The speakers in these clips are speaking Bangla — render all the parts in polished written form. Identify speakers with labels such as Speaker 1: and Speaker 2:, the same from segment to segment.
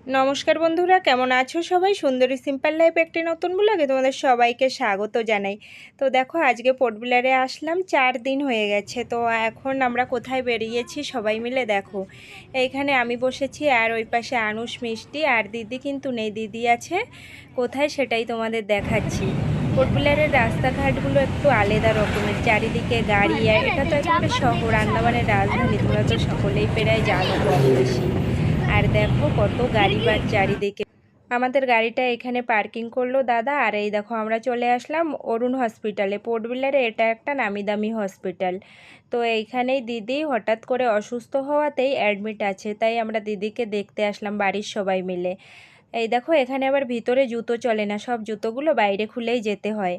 Speaker 1: নমস্কার বন্ধুরা, কেমন আছো সবাই? সুন্দরী সিম্পল লাইফ একটি নতুন ব্লগে তোমাদের সবাইকে স্বাগত জানাই। তো দেখো, আজকে পোর্টব্লেয়ারে আসলাম, 4 দিন হয়ে গেছে। তো এখন আমরা কোথায় বেরিয়েছি সবাই মিলে দেখো। এইখানে আমি বসেছি আর ওই পাশে আনুষ, মিষ্টি আর দিদি কিন্তু নেই, দিদি আছে কোথায় সেটাই তোমাদের দেখাচ্ছি। পোর্টব্লেয়ারের রাস্তাঘাটগুলো একটু আলাদা রকমের, চারিদিকে গাড়ি, আর এটা তো একটা শহর, আন্দামানের রাজধানী, তোমরা তো সকলেই প্রায় জানো কম বেশি। আর দেখো কত গাড়ি বাস চারিদিকে। আমাদের গাড়িটা এখানে পার্কিং করলো দাদা। আর এই দেখো আমরা চলে আসলাম অরুণ হসপিটালে। পোর্টব্লেয়ারে এটা একটা নামি দামি হসপিটাল। তো এইখানেই দিদি হঠাৎ করে অসুস্থ হওয়াতেই অ্যাডমিট আছে, তাই আমরা দিদিকে দেখতে আসলাম বাড়ির সবাই মিলে। এই দেখো, এখানে আবার ভিতরে জুতো চলে না, সব জুতোগুলো বাইরে খুলেই যেতে হয়।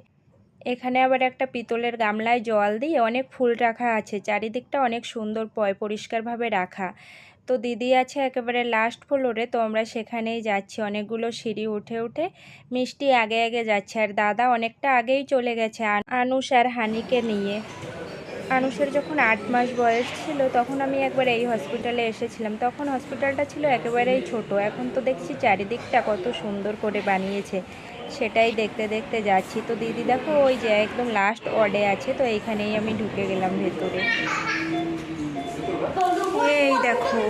Speaker 1: এখানে আবার একটা পিতলের গামলায় জল দিয়ে অনেক ফুল রাখা আছে, চারিদিকটা অনেক সুন্দর পরিষ্কারভাবে রাখা। তো দিদি আছে একেবারে লাস্ট ফ্লোরে, তো আমরা সেখানেই যাচ্ছি। অনেকগুলো সিঁড়ি উঠে উঠে মিষ্টি আগে আগে যাচ্ছে, আর দাদা অনেকটা আগেই চলে গেছে আনুষ আর হানিকে নিয়ে। আনুষের যখন 8 মাস বয়স ছিল তখন আমি একবার এই হসপিটালে এসেছিলাম, তখন হসপিটালটা ছিল একেবারেই ছোট। এখন তো দেখছি চারিদিকটা কত সুন্দর করে বানিয়েছে, সেটাই দেখতে দেখতে যাচ্ছি। তো দিদি দেখো ওই যে একদম লাস্ট ওয়ার্ডে আছে, তো এইখানেই আমি ঢুকে গেলাম ভেতরে। এই দেখো,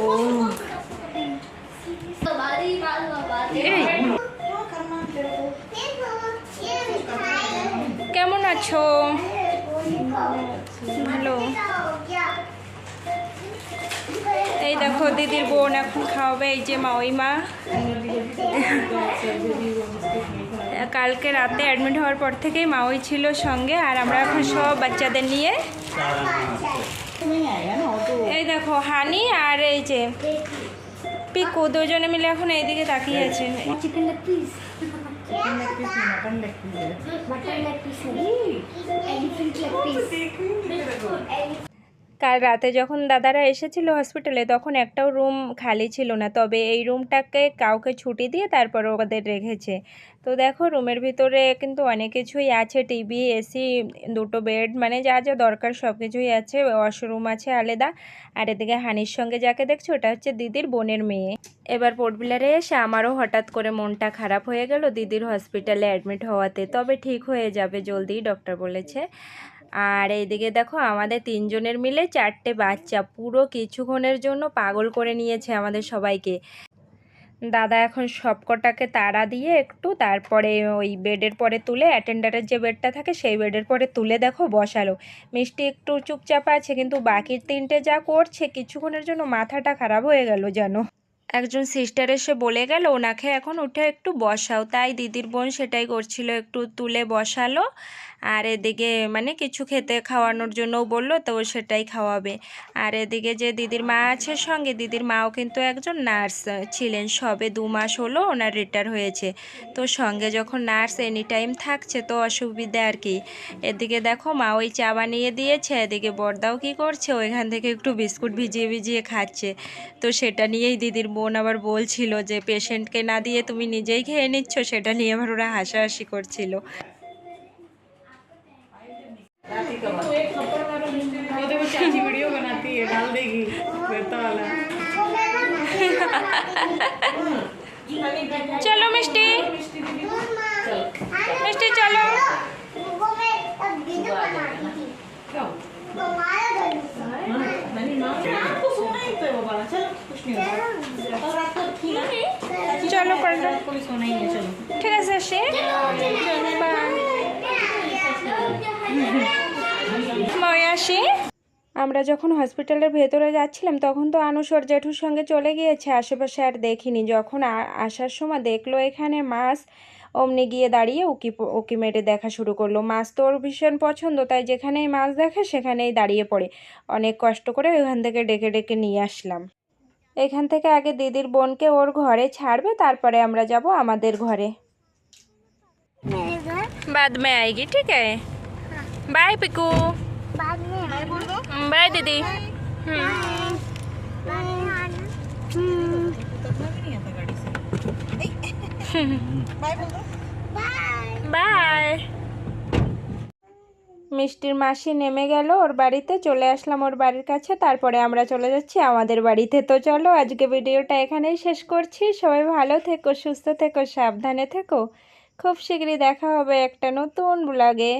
Speaker 1: কেমন আছো? ভালো। এই দেখো দিদির বোন এখন খাওয়াবে, এই যে মা, ওই মা। কালকে রাতে অ্যাডমিট হওয়ার পর থেকেই মা ওই ছিল সঙ্গে, আর আমরা এখন সব বাচ্চাদের নিয়ে। এই দেখো হানি আর এই যে পিকু, দুজনে মিলে এখন এইদিকে তাকিয়ে আছে। কাল রাতে যখন দাদারা এসেছিল হসপিটালে তখন একটাও রুম খালি ছিল না, তবে এই রুমটাকে কাউকে ছুটি দিয়ে তারপর ওদের রেখেছে। তো দেখো রুমের ভিতরে কিন্তু অনেক কিছুই আছে, টিভি, এসি, দুটো বেড, মানে যা যা দরকার সব কিছুই আছে। ওয়াশরুম আছে আলাদা। আর এদিকে হানির সঙ্গে যাকে দেখছো ওটা হচ্ছে দিদির বোনের মেয়ে। এবার পোর্টব্লেয়ারে এসে আমারও হঠাৎ করে মনটা খারাপ হয়ে গেল দিদির হসপিটালে অ্যাডমিট হওয়াতে, তবে ঠিক হয়ে যাবে জলদি, ডক্টর বলেছে। আর এইদিকে দেখো আমাদের 3 জনের মিলে 4টে বাচ্চা পুরো কিছুক্ষণের জন্য পাগল করে নিয়েছে আমাদের সবাইকে। দাদা এখন সবকটাকে তাড়া দিয়ে একটু, তারপরে ওই বেডের পরে তুলে, অ্যাটেন্ডারের যে বেডটা থাকে সেই বেডের পরে তুলে দেখো বসালো। মিষ্টি একটু চুপচাপ আছে, কিন্তু বাকির 3টে যা করছে, কিছুক্ষণের জন্য মাথাটা খারাপ হয়ে গেল যেন। একজন সিস্টার এসে বলে গেল ওনাকে এখন উঠে একটু বসাও, তাই দিদির বোন সেটাই করছিল, একটু তুলে বসালো। আর এদিকে মানে কিছু খেতে খাওয়ানোর জন্যও বললো, তো সেটাই খাওয়াবে। আর এদিকে যে দিদির মা আছে সঙ্গে, দিদির মাও কিন্তু একজন নার্স ছিলেন, সবে 2 মাস হলো ওনার রিটায়ার হয়েছে। তো সঙ্গে যখন নার্স এনি টাইম থাকছে তো অসুবিধে আর কি। এদিকে দেখো মা ওই চা বানিয়ে দিয়েছে, এদিকে বড়দাও কি করছে, ওইখান থেকে একটু বিস্কুট ভিজিয়ে ভিজিয়ে খাচ্ছে। তো সেটা নিয়েই দিদির বোন আবার বলছিল যে পেশেন্টকে না দিয়ে তুমি নিজেই খেয়ে নিচ্ছ, সেটা নিয়ে আবার ওরা হাসাহাসি করছিল। চলো মিষ্টি, মিষ্টি চলো। চলো করলো, ঠিক আছে আসি, বাই আসি। আমরা যখন হসপিটালের ভেতরে যাচ্ছিলাম তখন তো আনুষ ওর জেঠুর সঙ্গে চলে গিয়েছে, আশেপাশে আর দেখিনি। যখন আসার সময় দেখলো এখানে মাছ, অমনি গিয়ে দাঁড়িয়ে উকি উকি মেরে দেখা শুরু করলো। মাছ তো ওর ভীষণ পছন্দ, তাই যেখানেই মাছ দেখে সেখানেই দাঁড়িয়ে পড়ে। অনেক কষ্ট করে ওখান থেকে ডেকে ডেকে নিয়ে আসলাম। এখান থেকে আগে দিদির বোনকে ওর ঘরে ছাড়বে, তারপরে আমরা যাব আমাদের ঘরে। बाद में आएगी, ठीक है? बाय पिकू, बाय दीदी। बाय। মিষ্টির মাসি নেমে গেল ওর বাড়িতে, চলে আসলাম ওর বাড়ির কাছে, তারপরে আমরা চলে যাচ্ছি আমাদের বাড়িতে। তো চলো আজকে ভিডিওটা এখানেই শেষ করছি। সবাই ভালো থেকো, সুস্থ থেকো, সাবধানে থেকো। খুব শীঘ্রই দেখা হবে একটা নতুন ব্লগে।